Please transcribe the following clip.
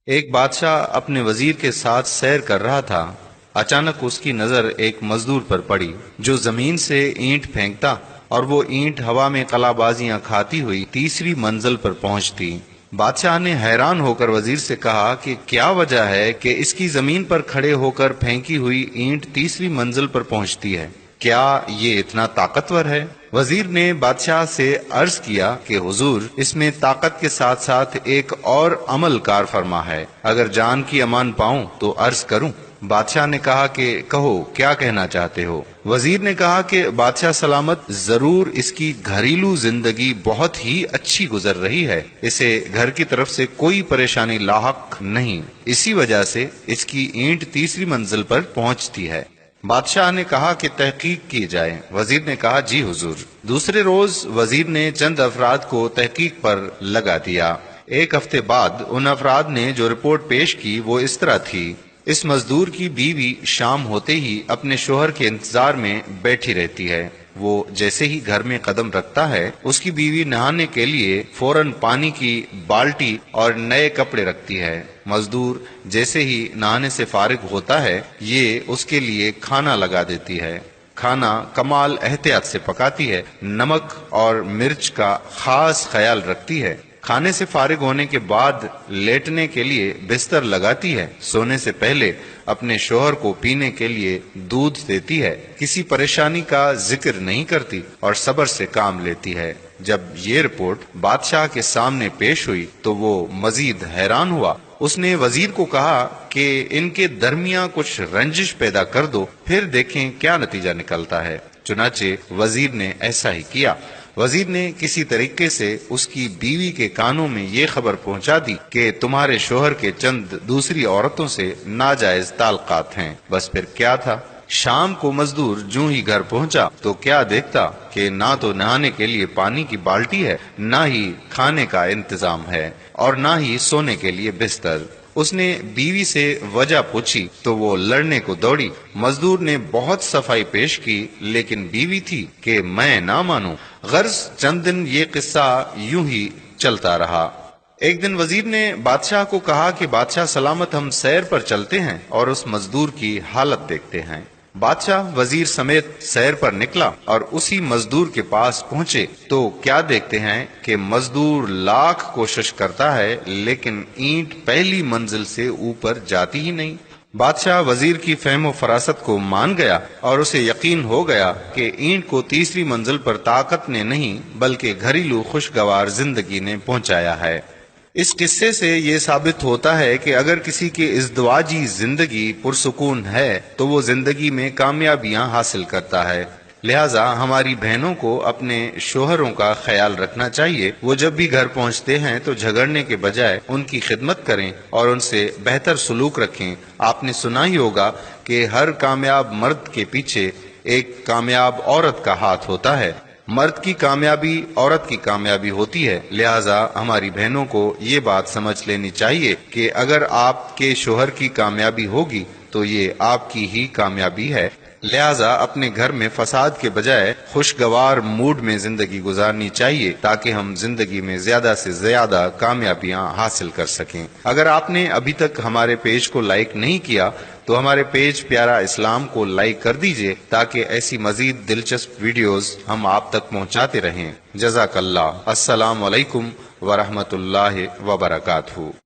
ایک بادشاہ اپنے وزیر کے ساتھ سیر کر رہا تھا۔ اچانک اس کی نظر ایک مزدور پر پڑی جو زمین سے اینٹ پھینکتا اور وہ اینٹ ہوا میں قلا بازیاں کھاتی ہوئی تیسری منزل پر پہنچتی۔ بادشاہ نے حیران ہو کر وزیر سے کہا کہ کیا وجہ ہے کہ اس کی زمین پر کھڑے ہو کر پھینکی ہوئی اینٹ تیسری منزل پر پہنچتی ہے؟ کیا یہ اتنا طاقتور ہے؟ وزیر نے بادشاہ سے عرض کیا کہ حضور، اس میں طاقت کے ساتھ ساتھ ایک اور عمل کار فرما ہے، اگر جان کی امان پاؤں تو عرض کروں؟ بادشاہ نے کہا کہ کہو، کیا کہنا چاہتے ہو؟ وزیر نے کہا کہ بادشاہ سلامت، ضرور اس کی گھریلو زندگی بہت ہی اچھی گزر رہی ہے، اسے گھر کی طرف سے کوئی پریشانی لاحق نہیں، اسی وجہ سے اس کی اینٹ تیسری منزل پر پہنچتی ہے۔ بادشاہ نے کہا کہ تحقیق کی جائے۔ وزیر نے کہا جی حضور۔ دوسرے روز وزیر نے چند افراد کو تحقیق پر لگا دیا۔ ایک ہفتے بعد ان افراد نے جو رپورٹ پیش کی وہ اس طرح تھی: اس مزدور کی بیوی شام ہوتے ہی اپنے شوہر کے انتظار میں بیٹھی رہتی ہے، وہ جیسے ہی گھر میں قدم رکھتا ہے اس کی بیوی نہانے کے لیے فوراً پانی کی بالٹی اور نئے کپڑے رکھتی ہے۔ مزدور جیسے ہی نہانے سے فارغ ہوتا ہے یہ اس کے لیے کھانا لگا دیتی ہے۔ کھانا کمال احتیاط سے پکاتی ہے، نمک اور مرچ کا خاص خیال رکھتی ہے۔ کھانے سے فارغ ہونے کے بعد لیٹنے کے لیے بستر لگاتی ہے، سونے سے پہلے اپنے شوہر کو پینے کے لیے دودھ دیتی ہے، کسی پریشانی کا ذکر نہیں کرتی اور صبر سے کام لیتی ہے۔ جب یہ رپورٹ بادشاہ کے سامنے پیش ہوئی تو وہ مزید حیران ہوا۔ اس نے وزیر کو کہا کہ ان کے درمیان کچھ رنجش پیدا کر دو، پھر دیکھیں کیا نتیجہ نکلتا ہے۔ چنانچہ وزیر نے ایسا ہی کیا۔ وزیر نے کسی طریقے سے اس کی بیوی کے کانوں میں یہ خبر پہنچا دی کہ تمہارے شوہر کے چند دوسری عورتوں سے ناجائز تعلقات ہیں۔ بس پھر کیا تھا، شام کو مزدور جوں ہی گھر پہنچا تو کیا دیکھتا کہ نہ تو نہانے کے لیے پانی کی بالٹی ہے، نہ ہی کھانے کا انتظام ہے، اور نہ ہی سونے کے لیے بستر۔ اس نے بیوی سے وجہ پوچھی تو وہ لڑنے کو دوڑی۔ مزدور نے بہت صفائی پیش کی لیکن بیوی تھی کہ میں نہ مانوں۔ غرض چند دن یہ قصہ یوں ہی چلتا رہا۔ ایک دن وزیر نے بادشاہ کو کہا کہ بادشاہ سلامت، ہم سیر پر چلتے ہیں اور اس مزدور کی حالت دیکھتے ہیں۔ بادشاہ وزیر سمیت سیر پر نکلا اور اسی مزدور کے پاس پہنچے تو کیا دیکھتے ہیں کہ مزدور لاکھ کوشش کرتا ہے لیکن اینٹ پہلی منزل سے اوپر جاتی ہی نہیں۔ بادشاہ وزیر کی فہم و فراست کو مان گیا اور اسے یقین ہو گیا کہ اینٹ کو تیسری منزل پر طاقت نے نہیں بلکہ گھریلو خوشگوار زندگی نے پہنچایا ہے۔ اس قصے سے یہ ثابت ہوتا ہے کہ اگر کسی کی ازدواجی زندگی پرسکون ہے تو وہ زندگی میں کامیابیاں حاصل کرتا ہے۔ لہٰذا ہماری بہنوں کو اپنے شوہروں کا خیال رکھنا چاہیے، وہ جب بھی گھر پہنچتے ہیں تو جھگڑنے کے بجائے ان کی خدمت کریں اور ان سے بہتر سلوک رکھیں۔ آپ نے سنا ہی ہوگا کہ ہر کامیاب مرد کے پیچھے ایک کامیاب عورت کا ہاتھ ہوتا ہے۔ مرد کی کامیابی عورت کی کامیابی ہوتی ہے، لہٰذا ہماری بہنوں کو یہ بات سمجھ لینی چاہیے کہ اگر آپ کے شوہر کی کامیابی ہوگی تو یہ آپ کی ہی کامیابی ہے۔ لہٰذا اپنے گھر میں فساد کے بجائے خوشگوار موڈ میں زندگی گزارنی چاہیے تاکہ ہم زندگی میں زیادہ سے زیادہ کامیابیاں حاصل کر سکیں۔ اگر آپ نے ابھی تک ہمارے پیج کو لائک نہیں کیا تو ہمارے پیج پیارا اسلام کو لائک کر دیجئے تاکہ ایسی مزید دلچسپ ویڈیوز ہم آپ تک پہنچاتے رہیں۔ جزاک اللہ۔ السلام علیکم ورحمۃ اللہ وبرکاتہ۔